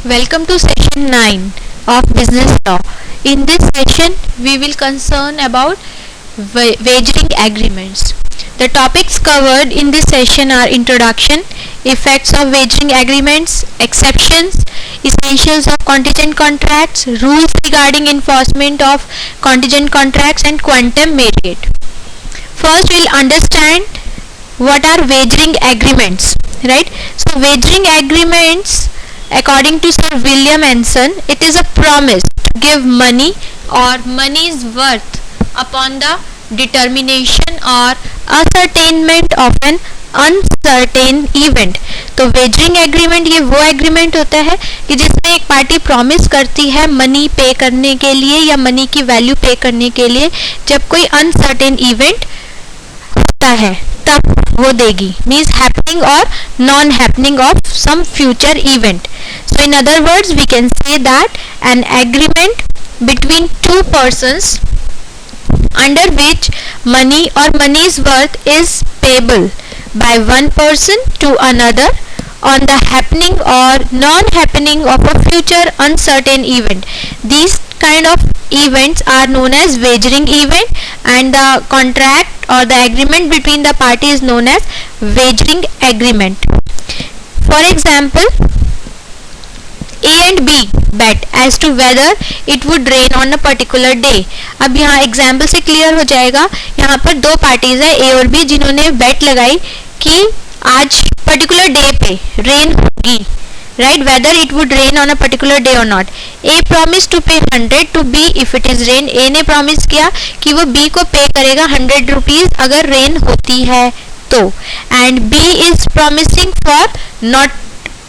Welcome to session 9 of business law. In this session, we will concern about wagering agreements. The topics covered in this session are introduction, effects of wagering agreements, exceptions, essentials of contingent contracts, rules regarding enforcement of contingent contracts, and quantum merit. First, we'll understand what are wagering agreements, right? So wagering agreements, according to Sir William Anson, it is a promise to give money or money's worth upon the determination or ascertainment of an uncertain event. तो wagering agreement ये वो agreement होता है कि जिसमें एक party promise करती है मनी पे करने के लिए या मनी की वैल्यू पे करने के लिए जब कोई अनसर्टेन इवेंट होता है तब वो देगी, मीन्स हैपनिंग और non happening of some future event. So in other words we can say that an agreement between two persons under which money or money's worth is payable by one person to another on the happening or non-happening of a future uncertain event. These kind of events are known as wagering event, and the contract or the agreement between the parties is known as wagering agreement. For example, A and B bet as to whether it would rain on a particular day. अब यहाँ example से clear हो जाएगा. यहाँ पर दो parties है A और B जिन्होंने बेट लगाई कि आज पर्टिकुलर डे पे रेन होगी, right, whether it would rain on a particular day और not. A promised to pay 100 to B if it is rain. A ने प्रॉमिस किया कि वो B को पे करेगा 100 रुपीज अगर रेन होती है तो, and B is promising for not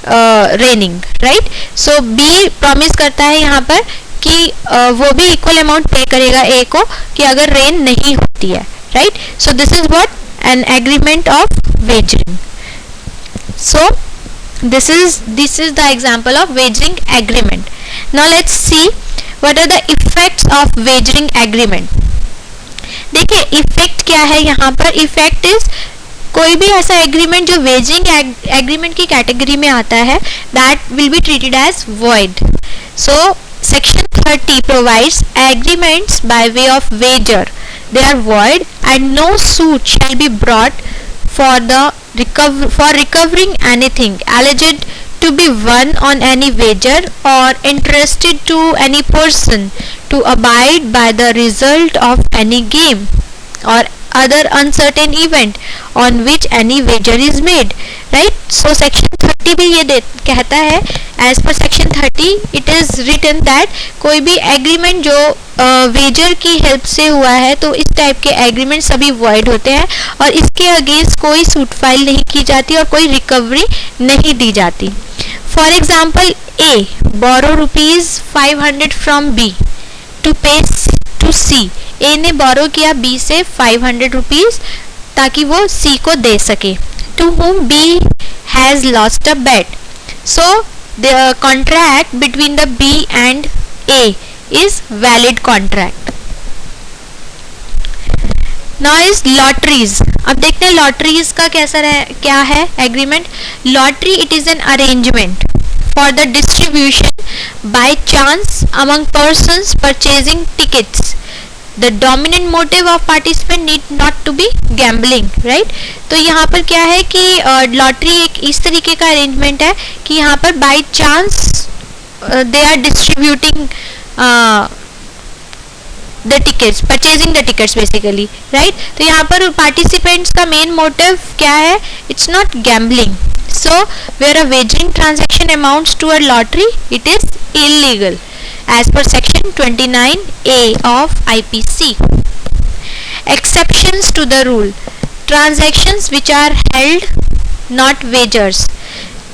raining, right. So B promise करता है यहाँ पर कि वो भी इक्वल अमाउंट पे करेगा ए को कि अगर रेन नहीं होती है, right. So this is what an agreement of wagering. So this is the example of wagering agreement. Now let's see what are the effects of wagering agreement. देखिए इफेक्ट क्या है यहाँ पर. इफेक्ट इज कोई भी ऐसा एग्रीमेंट जो wagering agreement की कैटेगरी में आता है that will be treated as void. So section 30 provides agreements by way of wager they are void and no suit shall be brought for recovering anything alleged to be won on any wager or interested to any person to abide by the result of any game or other uncertain event on which any wager is made, right. So section 30 भी ये कहता है as per section 30 it is written that कोई भी agreement जो Vaser की help से हुआ है तो इस टाइप के एग्रीमेंट सभी वॉइड होते हैं और इसके अगेंस्ट कोई सूट फाइल नहीं की जाती और कोई रिकवरी नहीं दी जाती. For example A borrow ₹500 from B to pay to C. A ने बोरो किया बी से 500 रुपीज ताकि वो सी को दे सके. To whom B has lost a bet. So the contract between the B and A is valid contract. Now is lotteries. अब देखते हैं लॉटरीज का क्या है agreement. Lottery it is an arrangement for the distribution by chance among persons purchasing tickets. The dominant motive of participant need not to be gambling, right. तो यहाँ पर क्या है कि लॉटरी एक इस तरीके का अरेंजमेंट है कि यहाँ पर by chance they are distributing the tickets, purchasing the tickets basically, right. तो यहाँ पर participants का main motive क्या है, it's not gambling. So where a wagering transaction amounts to a lottery, it is illegal as per section 29A of IPC. Exceptions to the rule. Transactions which are held not wagers.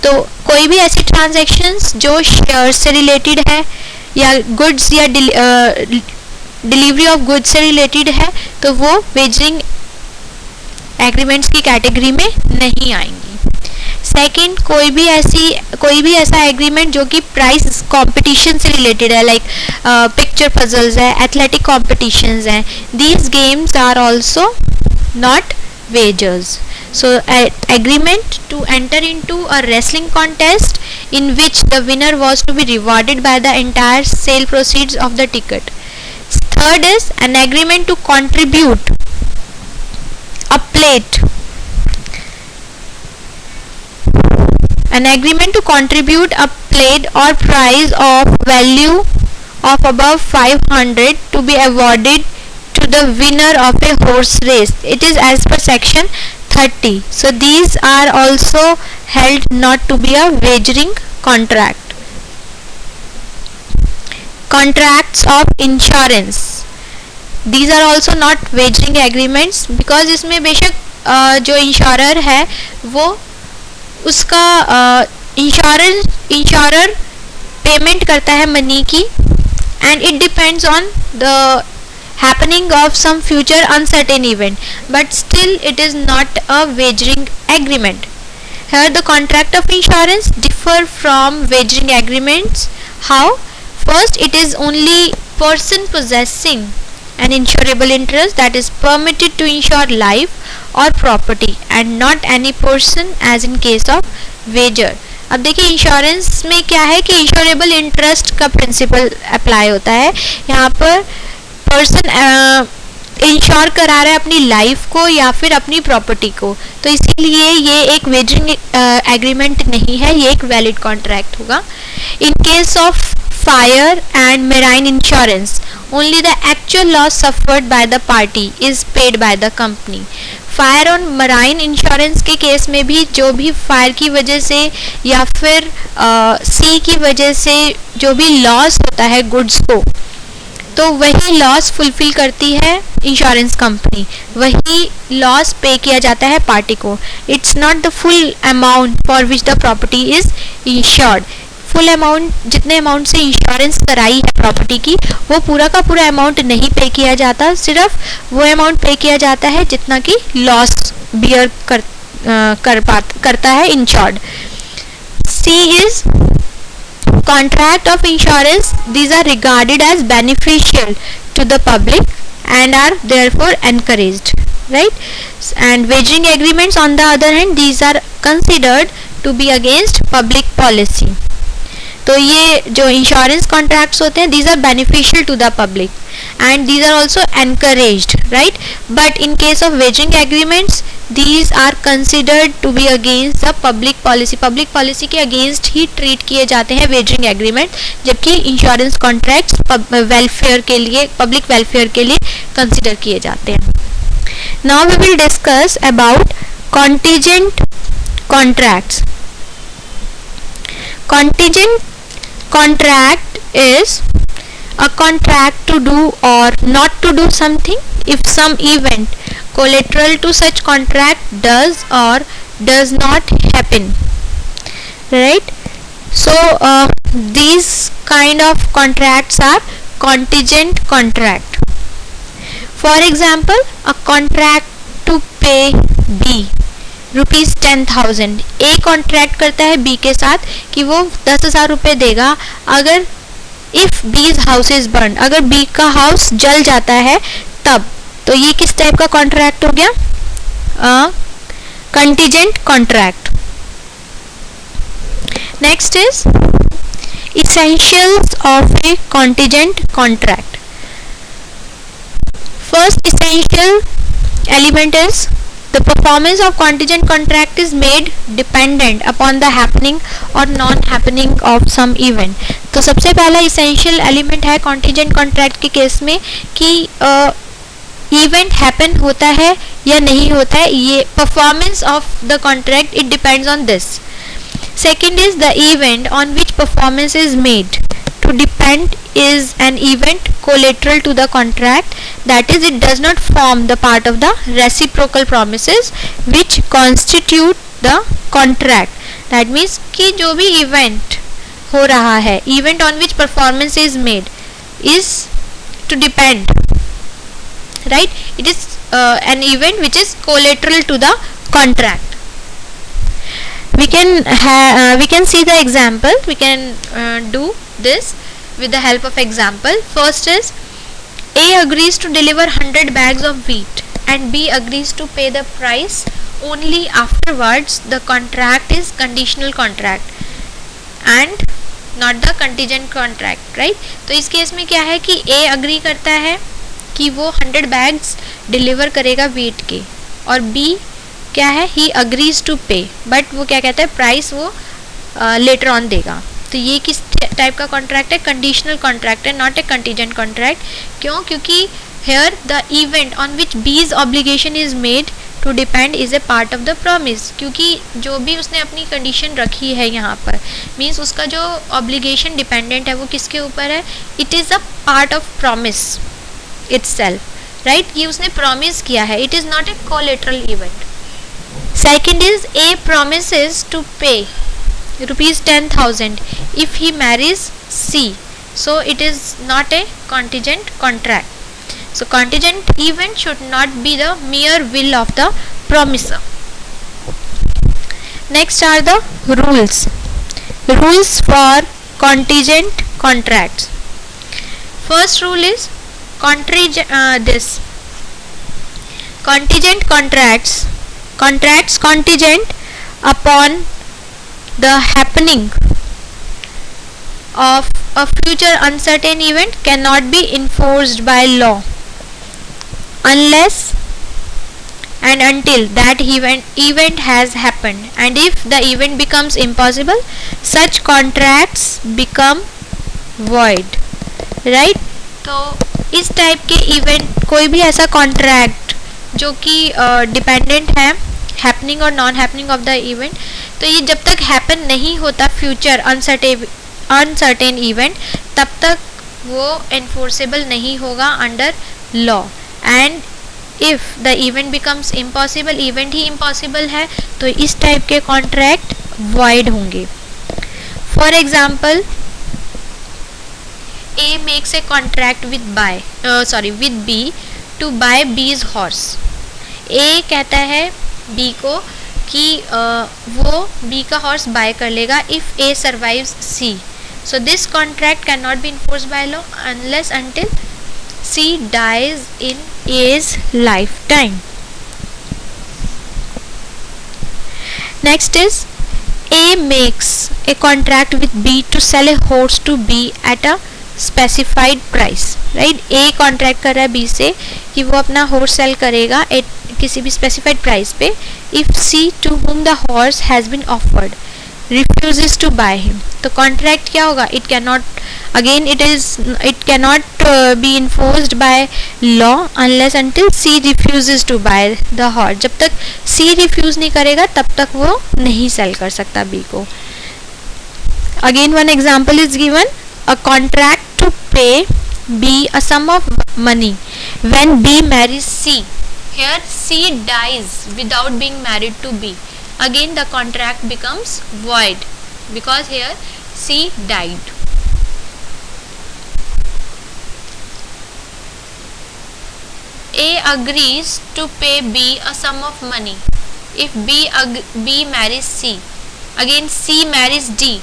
तो कोई भी ऐसी transactions जो share से related है या goods या delivery of goods से रिलेटेड है तो वो वेजरिंग एग्रीमेंट्स की कैटेगरी में नहीं आएंगी. सेकंड, कोई भी ऐसा एग्रीमेंट जो कि प्राइस कंपटीशन से रिलेटेड है, लाइक पिक्चर पजल्स है, एथलेटिक कॉम्पिटिशन्स हैं, these games are also not wagers. So agreement to enter into a wrestling contest in which the winner was to be rewarded by the entire sale proceeds of the ticket. Third is an agreement to contribute a plate. An agreement to contribute a plate or prize of value of above 500 to be awarded to the winner of a horse race. It is as per section 30. So these are also held not to be a wagering contract. Contracts of insurance. These are also not wagering agreements because इसमें बेशक जो insurer है वो उसका insurer payment करता है money की and it depends on the happening of some future uncertain event, but still it is not a wagering agreement. Here the contract of insurance differ from wagering agreements. How? First, it is only person possessing an insurable interest that is permitted to insure life or property and not any person as in case of wager. अब देखिए insurance में क्या है कि insurable interest का principal apply होता है. यहाँ पर पर्सन इंश्योर करा रहा है अपनी लाइफ को या फिर अपनी प्रॉपर्टी को, तो इसीलिए ये एक वेजरिंग एग्रीमेंट नहीं है, ये एक वैलिड कॉन्ट्रैक्ट होगा. In case of fire and marine insurance only the actual loss suffered by the party is paid by the company. Fire और मराइन इंश्योरेंस के केस में भी जो भी फायर की वजह से या फिर सी की वजह से जो भी लॉस होता है गुड्स को, तो वही लॉस फुलफिल करती है इंश्योरेंस कंपनी, वही लॉस पे किया जाता है पार्टी को. It's not the full amount for which the property is insured. Full amount जितने अमाउंट से इंश्योरेंस कराई है प्रॉपर्टी की वो पूरा का पूरा अमाउंट नहीं पे किया जाता, सिर्फ वो अमाउंट पे किया जाता है जितना कि लॉस बियर करता है insured. C is contract of insurance. These are regarded as beneficial to the public and are therefore encouraged, right? And wagering agreements on the other hand, these are considered to be against public policy. तो ये जो insurance contracts होते हैं these are beneficial to the public and these are also encouraged, right? But in case of wagering agreements these are considered to be against the public policy. Public policy के against ही treat किए जाते हैं wagering agreement, जबकि insurance contracts welfare के लिए public welfare के लिए consider किए जाते हैं. Now we will discuss about contingent contracts. Contingent contract is a contract to do or not to do something if some event collateral to such contract does or does not happen, right? So these kind of contracts are contingent contract. For example, a contract to pay B ₹10,000. A contract करता है B के साथ कि वो 10,000 रुपये देगा अगर if बीज हाउस इज बर्न, अगर बी का हाउस जल जाता है तब. तो ये किस टाइप का कॉन्ट्रैक्ट हो गया? Contingent contract. Next is essentials of a contingent contract. First essential element is the performance of contingent contract is made dependent upon the happening or non-happening of some event. तो सबसे पहला essential element है contingent contract के case में कि event happen होता है या नहीं होता है, ये performance of the contract it depends on this. Second is the event on which performance is made. To depend is an event collateral to the contract, that is it does not form the part of the reciprocal promises which constitute the contract. That means कि जो भी event हो रहा है, event on which performance is made is to depend, right? It is an event which is collateral to the contract. We can see the example. We can do this with the help of example. First is A agrees to deliver 100 bags of wheat and B agrees to pay the price only afterwards. The contract is conditional contract. And not the contingent contract, right. तो इस case में क्या है कि ए agree करता है कि वो 100 बैग्स डिलीवर करेगा वीट के, और बी क्या है, ही अग्रीज टू पे, बट वो क्या कहता है प्राइस वो लेटर ऑन देगा। तो ये किस टाइप का कॉन्ट्रैक्ट है, कंडीशनल कॉन्ट्रैक्ट है, नॉट ए कंटीजेंट कॉन्ट्रैक्ट। क्यों, क्योंकि here the event on which these obligation is made to depend is a part of the promise, क्योंकि जो भी उसने अपनी कंडीशन रखी है यहाँ पर, मीन्स उसका जो ऑब्लिगेशन डिपेंडेंट है वो किसके ऊपर है, it is a part of promise itself, right? ये उसने प्रॉमिस किया है, it is not a collateral event. Second is A promises to pay rupees 10,000 if he marries C, so it is not a contingent contract. So contingent event should not be the mere will of the promiser. Next are the rules for contingent contracts. First rule is contingent contracts contingent upon the happening of a future uncertain event cannot be enforced by law unless and until that event has happened, and if the event becomes impossible, such contracts become void, right? तो इस type के event, कोई भी ऐसा contract जो कि dependent है happening और non happening of the event, तो ये जब तक हैपन नहीं होता फ्यूचर अनसर्टेन इवेंट, तब तक वो एनफोर्सेबल नहीं होगा under law. And if the event becomes impossible, event he impossible है, तो इस टाइप के कॉन्ट्रैक्ट वॉइड होंगे। For example, A makes a contract with B to buy B's horse. A कहता है B को कि वो B का horse buy कर लेगा if A survives C. So this contract cannot be enforced by law unless until C dies in A's lifetime. Next is A makes a contract with B to sell a horse to B at a specified price, right. A contract कर रहा है B से कि वो अपना horse cell करेगा किसी भी स्पेसिफाइड प्राइस पे, if C to whom the horse has been offered refuses to buy him. तो कॉन्ट्रैक्ट क्या होगा, it cannot be enforced by law unless until C refuses to buy the horse. जब तक सी refuse नहीं करेगा तब तक वो नहीं सेल कर सकता बी को। Again one example is given, a contract to pay B a sum of money when B marries C. Here C dies without being married to B. Again the contract becomes void because here C died. A agrees to pay B a sum of money if B marries C. Again C marries D.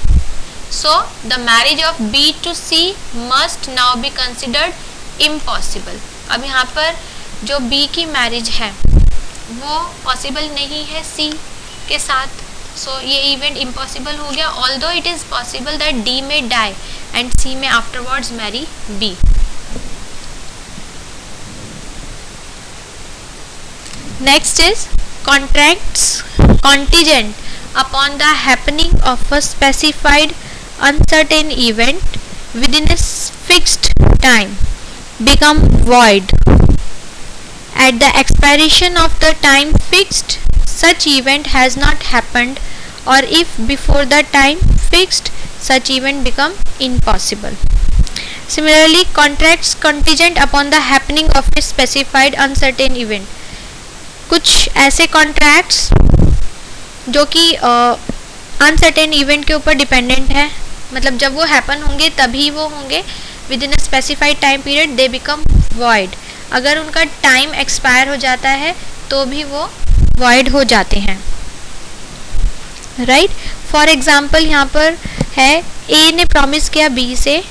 So the marriage of B to C must now be considered impossible. अब यहाँ पर जो B की marriage है वो possible नहीं है C के साथ, सो ये इवेंट इम्पॉसिबल हो गया। Although it is possible that D may die and C may afterwards marry B. Next is contracts contingent upon the happening of a specified uncertain event within a fixed time become void at the expiration of the time fixed. Such event has not happened, or if before the time fixed, such event become impossible. Similarly, contracts contingent upon the happening of a specified uncertain event. कुछ ऐसे contracts जो कि uncertain event के ऊपर dependent है, मतलब जब वो हैपन होंगे तभी वो होंगे with in a specified time period, they become void. अगर उनका टाइम एक्सपायर हो जाता है तो भी वो वॉइड हो जाते हैं, राइट। फॉर एग्जाम्पल यहाँ पर है, ए ने प्रॉमिस किया बी से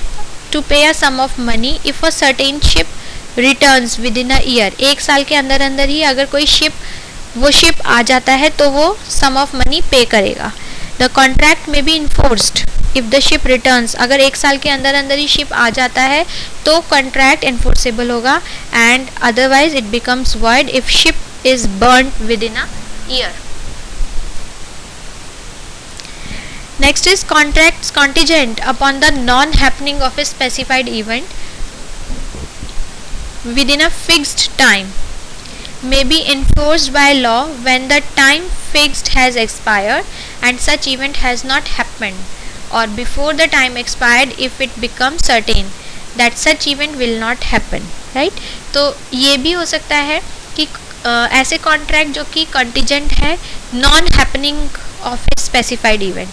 to pay a sum of money if a certain ship returns within a year. एक साल के अंदर अंदर ही अगर कोई शिप आ जाता है तो वो सम ऑफ मनी पे करेगा। द कॉन्ट्रैक्ट में B enforced if the ship returns, अगर 1 साल के अंदर अंदर ही शिप आ जाता है तो कॉन्ट्रैक्ट एनफोर्सेबल होगा, and otherwise it becomes void if ship is burned with in a year. Next is contracts contingent upon the non-happening of a specified event within a fixed time may be enforced by law when the time fixed has expired and such event has not happened, or before the time expired if it becomes certain that such event will not happen. Right? तो ये भी हो सकता है कि ऐसे contract जो कि कंटिजेंट है non happening of a specified event,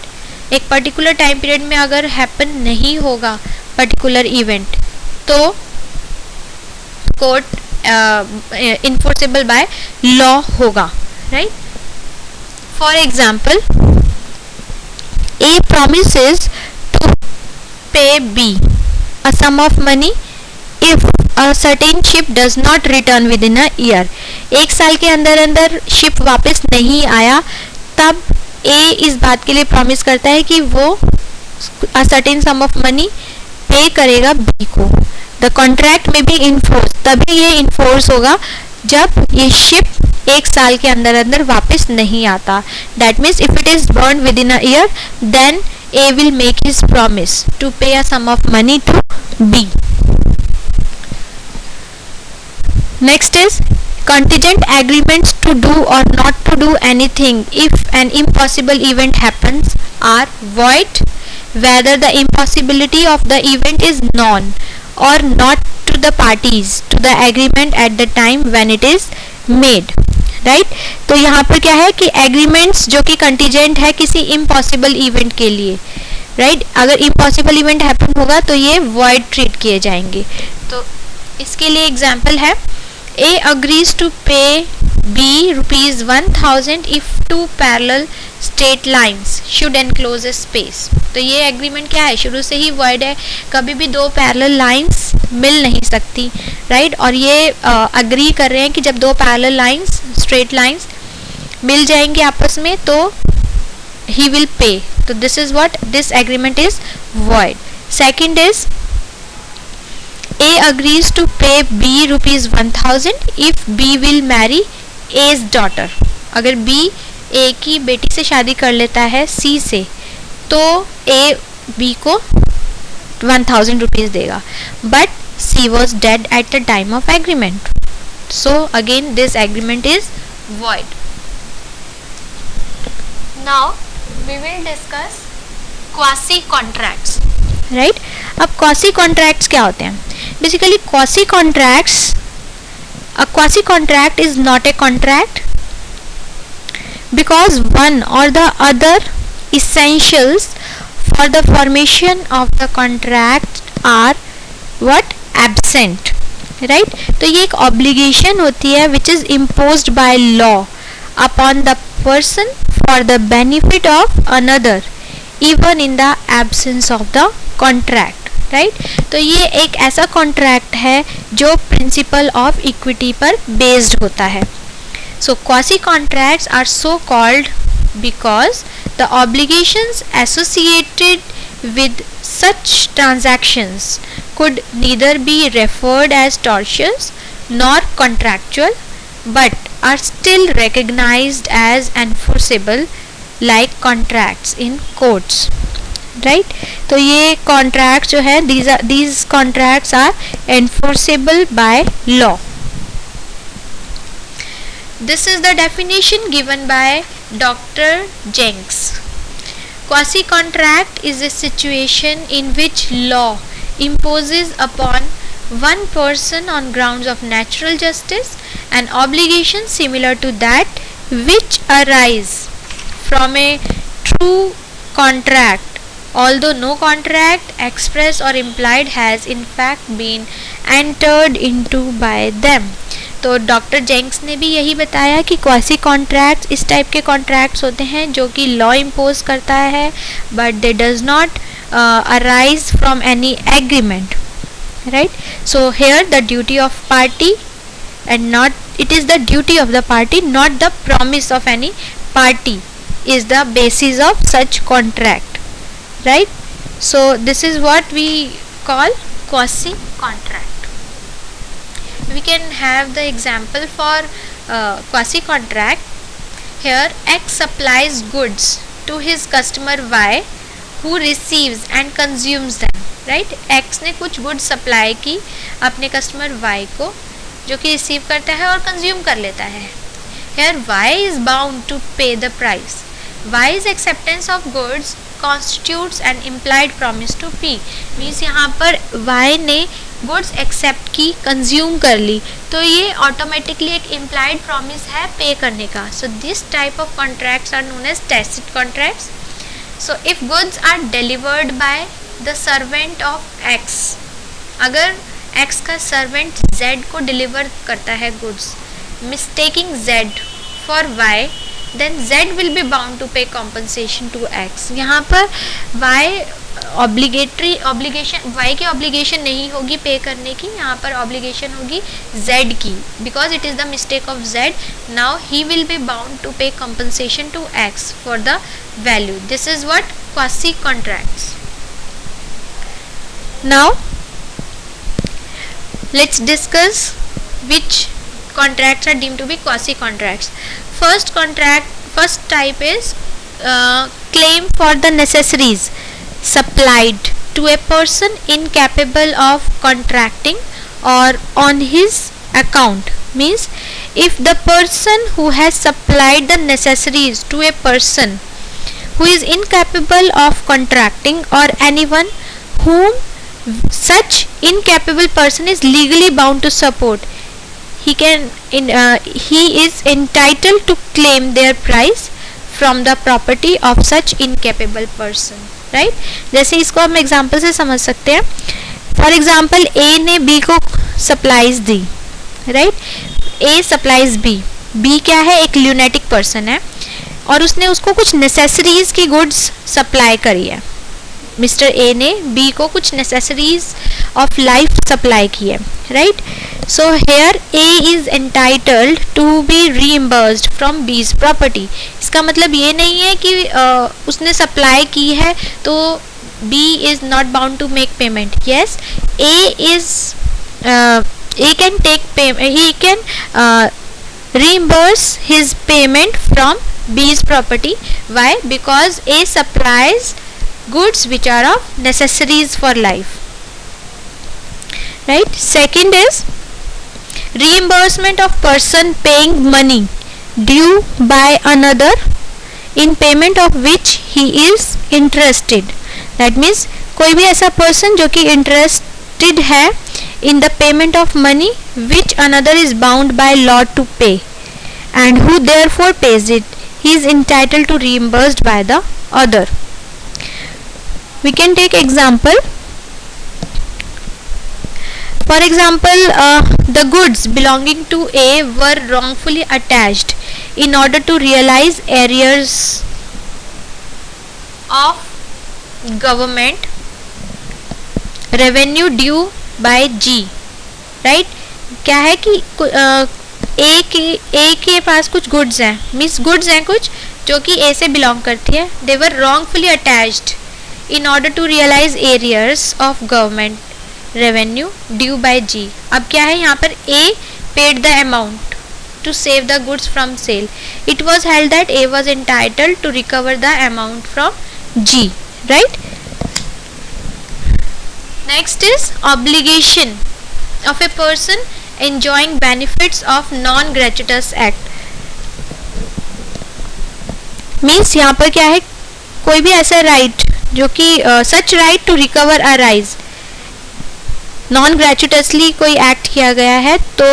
एक पर्टिकुलर टाइम पीरियड में अगर हैपन नहीं होगा पर्टिकुलर इवेंट तो कोर्ट इन्फोर्सेबल बाय लॉ होगा. Right? For example, A promises to pay B a sum of money if a certain ship does not return within a year. 1 साल के अंदर अंदर शिप वापस नहीं आया तब ए इस बात के लिए प्रॉमिस करता है कि वो a certain sum of money पे करेगा बी को. द कॉन्ट्रैक्ट में भी इन्फोर्स, तभी ये इन्फोर्स होगा जब ये शिप 1 साल के अंदर अंदर वापस नहीं आता. That means if it is burn within a year then A will make his promise to pay a sum of money to B. Next is contingent agreements to do or not to do anything if an impossible event happens are void whether the impossibility of the event is known or not to the parties to the agreement at the time when it is made. Right? तो यहाँ पर क्या है कि agreements जो कि contingent है किसी impossible event के लिए, right? अगर impossible event happen होगा तो ये void treat किए जाएंगे. तो इसके लिए example है A agrees to pay B rupees 1000 if 2 parallel straight lines should enclose a space. तो ये एग्रीमेंट क्या है, शुरू से ही void है, कभी भी 2 पैरेलल लाइंस मिल नहीं सकती. राइट? और ये अग्री कर रहे हैं कि जब 2 पैरेलल लाइंस स्ट्रेट लाइंस मिल जाएंगे आपस में तो he will pay. तो this is what this agreement is void. Second is A agrees to pay B rupees 1000 if B will marry A's daughter. अगर B A की बेटी से शादी कर लेता है C से तो A B को 1000 रुपीज़ देगा. But C was dead at the time of agreement. So again this agreement is void. Now we will discuss quasi contracts. Right? अब quasi contracts क्या होते हैं? Basically quasi contracts, a quasi contract is not a contract because one or the other essentials for the formation of the contract are what? Absent. Right? तो ये एक obligation होती है which is imposed by law upon the person for the benefit of another even in the absence of the contract. Right? तो ये एक ऐसा contract है जो प्रिंसिपल ऑफ इक्विटी पर बेस्ड होता है. So quasi contracts are so called because the obligations associated with such transactions could neither be referred as tortious nor contractual but are still recognized as enforceable like contracts in courts. Right? तो ये contract जो है these contracts are enforceable by law. This is the definition given by Dr. Jenks. Quasi contract is a situation in which law imposes upon one person on grounds of natural justice an obligation similar to that which arise from a true contract although no contract express or implied has in fact been entered into by them. तो doctor जेंक्स ने भी यही बताया कि quasi contracts इस type के contracts होते हैं जो कि लॉ इम्पोज करता है but they does not arise from any agreement. Right? So here the duty of party and not it is the duty of the party not the promise of any party is the basis of such contract. Right? So this is what we call quasi contract. We can have the example for quasi contract. Here X supplies goods to his customer Y who receives and consumes them. Right, X ने कुछ goods supply की अपने customer Y को, जो कि receive करता है और कंज्यूम कर लेता है. Here Y is bound to pay the price. Y's acceptance of goods constitutes an implied promise to P. Means यहाँ पर Y ने गुड्स एक्सेप्ट की, कंज्यूम कर ली, तो ये ऑटोमेटिकली एक इम्प्लाइड प्रॉमिस है पे करने का. So this type of contracts are known as tacit contracts. So if goods are delivered by the servant of X, अगर X का सर्वेंट Z को डिलीवर करता है goods, mistaking Z for Y, then Z will be bound to pay compensation to X. यहाँ पर Y obligation, Y की obligation नहीं होगी पे करने की, यहाँ पर ऑब्लिगेशन होगी Z की, because it is the mistake of Z. Now he will be bound to pay compensation to X for the value. This is what quasi contracts. Now let's discuss which contracts are deemed to be quasi contracts. First type is claim for the necessaries supplied to a person incapable of contracting or on his account. Means if the person who has supplied the necessaries to a person who is incapable of contracting or anyone whom such incapable person is legally bound to support, he is entitled to claim their price from the property of such incapable person. Right, जैसे इसको हम example से समझ सकते हैं. For example A ने B को supplies the. Right, A supplies B क्या है, एक ल्यूनेटिक पर्सन है और उसने उसको कुछ नेसेसरीज की गुड्स सप्लाई करी है. मिस्टर A ने B को कुछ नेसेसरीज ऑफ लाइफ सप्लाई की है. Right, so here A is entitled to be reimbursed from B's property. इसका मतलब ये नहीं है कि उसने सप्लाई की है तो B is not bound to make payment. Yes, A can take payment, he can reimburse his payment from B's property. Why? Because A supplies goods which are of necessaries for life. Right, second is reimbursement of person paying money due by another in payment of which he is interested. That means कोई भी ऐसा person जो कि interested है in the payment of money which another is bound by law to pay and who therefore pays it, he is entitled to reimbursed by the other. We can take example. For example, the goods belonging to A were wrongfully attached in order to realize arrears of government revenue due by G. Right? क्या है कि A के पास कुछ goods हैं, means goods हैं कुछ जो कि A से belong करती है. They were wrongfully attached in order to realize arrears of government revenue due by G. अब क्या है यहाँ पर A paid the amount to save the goods from sale. It was held that A was entitled to recover the amount from G. Right? Next is obligation of a person enjoying benefits of non-gratuitous act. Means यहाँ पर क्या है, कोई भी ऐसा right जो कि such right to recover arise non gratuitously कोई एक्ट किया गया है, तो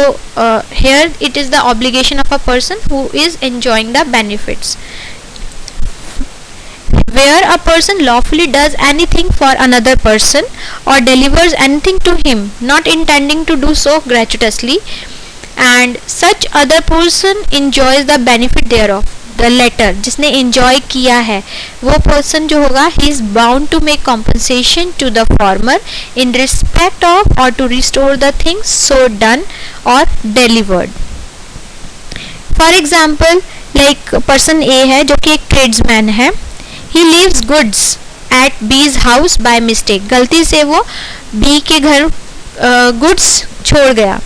here it is the obligation of a person who is enjoying the benefits. Where a person lawfully does anything for another person or delivers anything to him, not intending to do so gratuitously, and such other person enjoys the benefit thereof. The latter, जिसने enjoy किया है, वो person जो होगा, he is bound to make compensation to the former in respect of or to restore the things so done or delivered. For example, like person A है जो कि एक tradesman है. He leaves goods at B's house by mistake. गलती से वो B के घर goods छोड़ गया.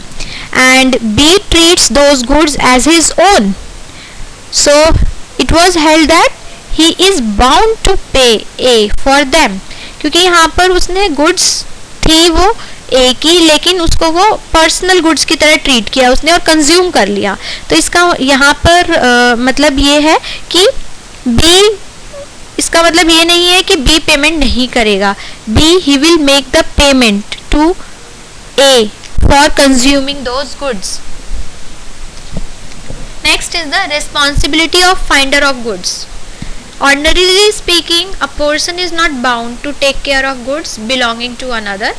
And B treats those goods as his own. So it was held that he is bound to pay A for them. क्योंकि यहाँ पर उसने goods थी वो A की, लेकिन उसको वो पर्सनल गुड्स की तरह ट्रीट किया उसने और कंज्यूम कर लिया. तो इसका यहाँ पर मतलब ये है कि B, इसका मतलब ये नहीं है कि B पेमेंट नहीं करेगा. B he will make the payment to A for consuming those goods. Next is the responsibility of finder of goods. Ordinarily speaking, a person is not bound to take care of goods belonging to another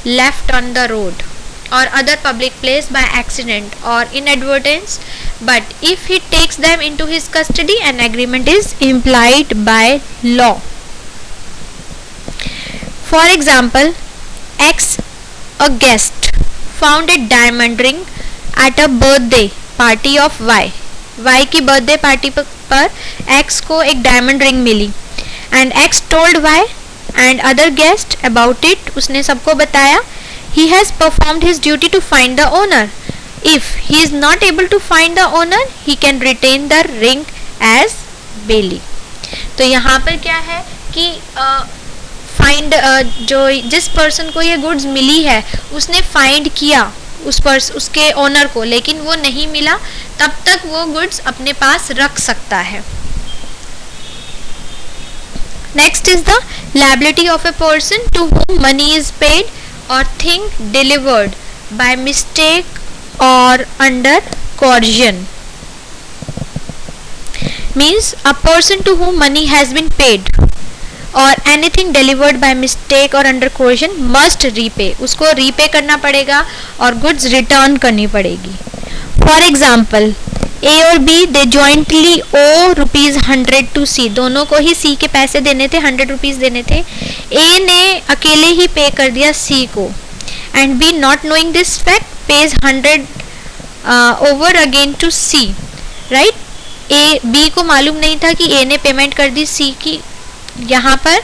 left on the road or other public place by accident or inadvertence, but if he takes them into his custody, an agreement is implied by law. For example, X, a guest, found a diamond ring at a birthday party of Y. Y की birthday party पर X को एक diamond ring मिली. And X told Y and other guest about it. उसने सबको बताया. He has performed his duty to find the owner. If he is not able to find the owner, he can retain the ring as bailey. तो यहाँ पर क्या है कि find जो जिस पर्सन को ये गुड्स मिली है उसने फाइंड किया उसके ओनर को, लेकिन वो नहीं मिला, तब तक वो गुड्स अपने पास रख सकता है. Next is the liability of a person to whom money is paid or thing delivered by mistake or under coercion. Means a person to whom money has been paid or anything delivered by mistake or under coercion must repay. उसको repay करना पड़ेगा और goods return करनी पड़ेगी. For example, A और B they jointly owe ₹100 to C. दोनों को ही C के पैसे देने थे, 100 रुपीज़ देने थे. A ने अकेले ही पे कर दिया C को, and B not knowing this fact pays 100 over again to C. Right? B को मालूम नहीं था कि A ने पेमेंट कर दी C की. यहाँ पर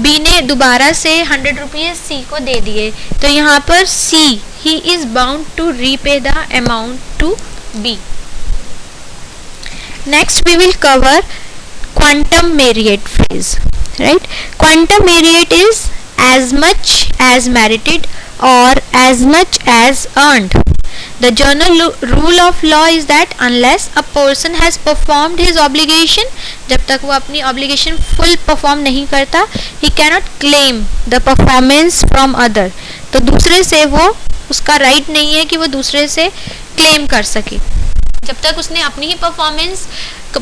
B ने दोबारा से 100 रुपीज़ C को दे दिए. तो यहाँ पर C he is bound to repay the amount to B. Next we will cover quantum merit phrase. Right? Quantum merit is as much as merited or as much as earned. The general rule of law is that unless a person has performed his obligation, जब तक वो अपनी obligation full perform नहीं करता, he cannot claim the performance from other. तो दूसरे से वो उसका right नहीं है कि वो दूसरे से claim कर सके. जब तक उसने अपनी ही परफॉर्मेंस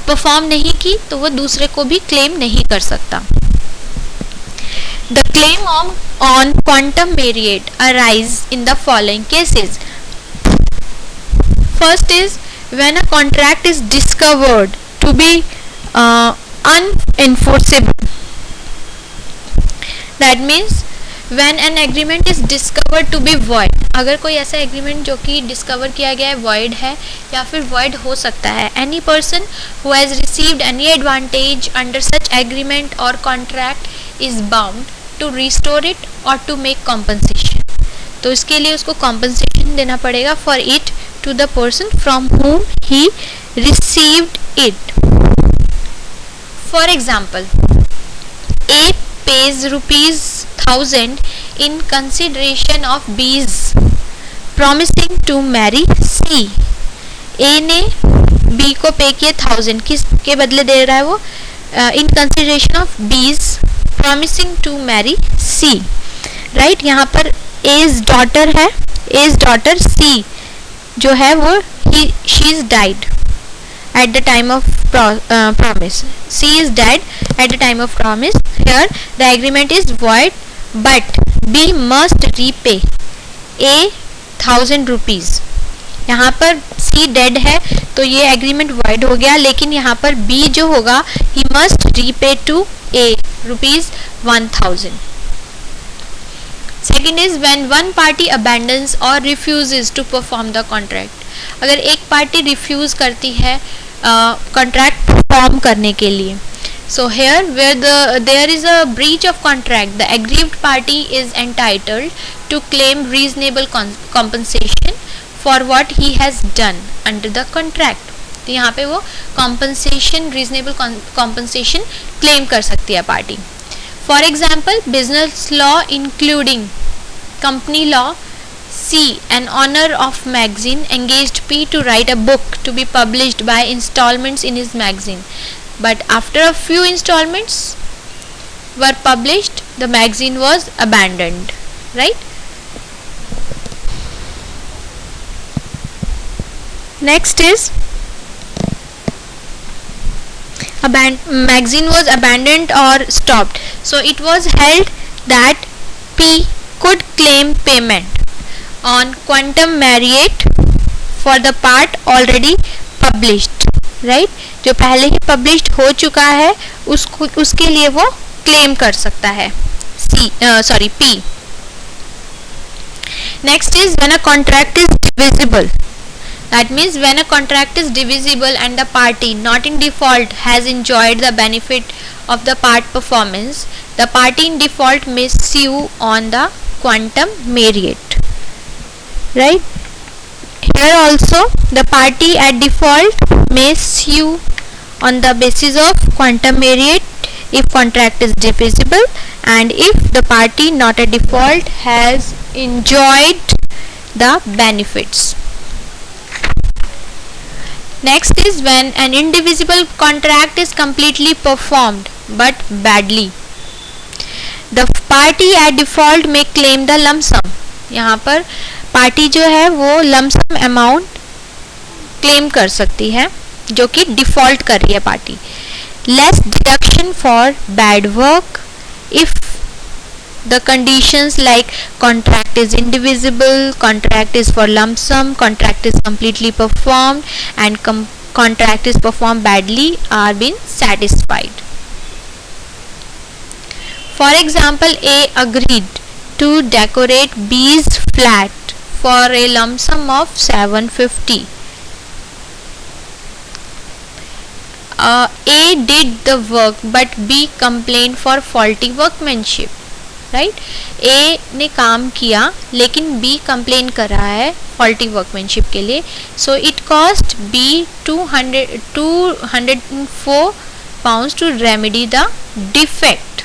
परफॉर्म नहीं की तो वो दूसरे को भी क्लेम नहीं कर सकता. The claim on quantum merit arise in the following cases. First is when a contract is discovered to be unenforceable. That means when an agreement is discovered to be void. अगर कोई ऐसा agreement जो कि discover किया गया है void है या फिर void हो सकता है. Any person who has received any advantage under such agreement or contract is bound to restore it or to make compensation. तो इसके लिए उसको compensation देना पड़ेगा for it to the person from whom he received it. For example, A pays ₹1,000 in consideration of B's promising to marry C. A ने B को पे किया 1000, किसके बदले दे रहा है वो? In consideration of B's promising to marry C. Right? यहाँ पर A's daughter है, A's daughter C जो है वो she is died at the time of promise. C is dead at the time of promise. Here the agreement is void, but B must repay A 1000 rupees. यहाँ पर C dead है तो ये agreement void हो गया, लेकिन यहाँ पर B जो होगा he must repay to A ₹1000. Second is when one party abandons or refuses to perform the contract. अगर एक पार्टी रिफ्यूज़ करती है कॉन्ट्रैक्ट परफॉर्म करने के लिए. So here where there is a breach of contract, the aggrieved party is entitled to claim reasonable compensation for what he has done under the contract. तो यहाँ पे वो compensation, reasonable compensation claim कर सकती है party. For example, business law including company law, C, an owner of magazine engaged P to write a book to be published by installments in his magazine. But after a few installments were published, the magazine was abandoned, right? Next is magazine was abandoned or stopped. So it was held that P could claim payment on quantum Marriott for the part already published, right? जो पहले ही published हो चुका है उसके लिए वो claim कर सकता है. P. Next is when a contract is divisible. That means when a contract is divisible and the party not in default has enjoyed the benefit of the part performance, the party in default may sue on the quantum Marriott, right? Here also the party at default may sue on the basis of quantum Marriott if contract is divisible and if the party not at default has enjoyed the benefits. Next is when an indivisible contract is completely performed but badly. The party at default may claim the lump sum. यहाँ पर party जो है वो lump sum amount claim कर सकती है जो कि default कर रही है party. Less deduction for bad work if the conditions like contract is indivisible, contract is for lump sum, contract is completely performed and contract is performed badly are been satisfied. For example, A agreed to decorate B's flat for a lump sum of $750. A did the work but B complained for faulty workmanship. Right A ने काम किया लेकिन B complain कर रहा है faulty workmanship के लिए. So it cost B 204 pounds to remedy the defect.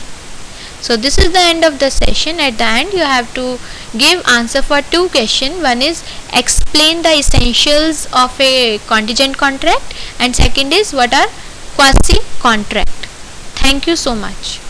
So this is the end of the session. At the end you have to give answer for two questions. One is explain the essentials of a contingent contract and second is what are quasi contract. Thank you so much.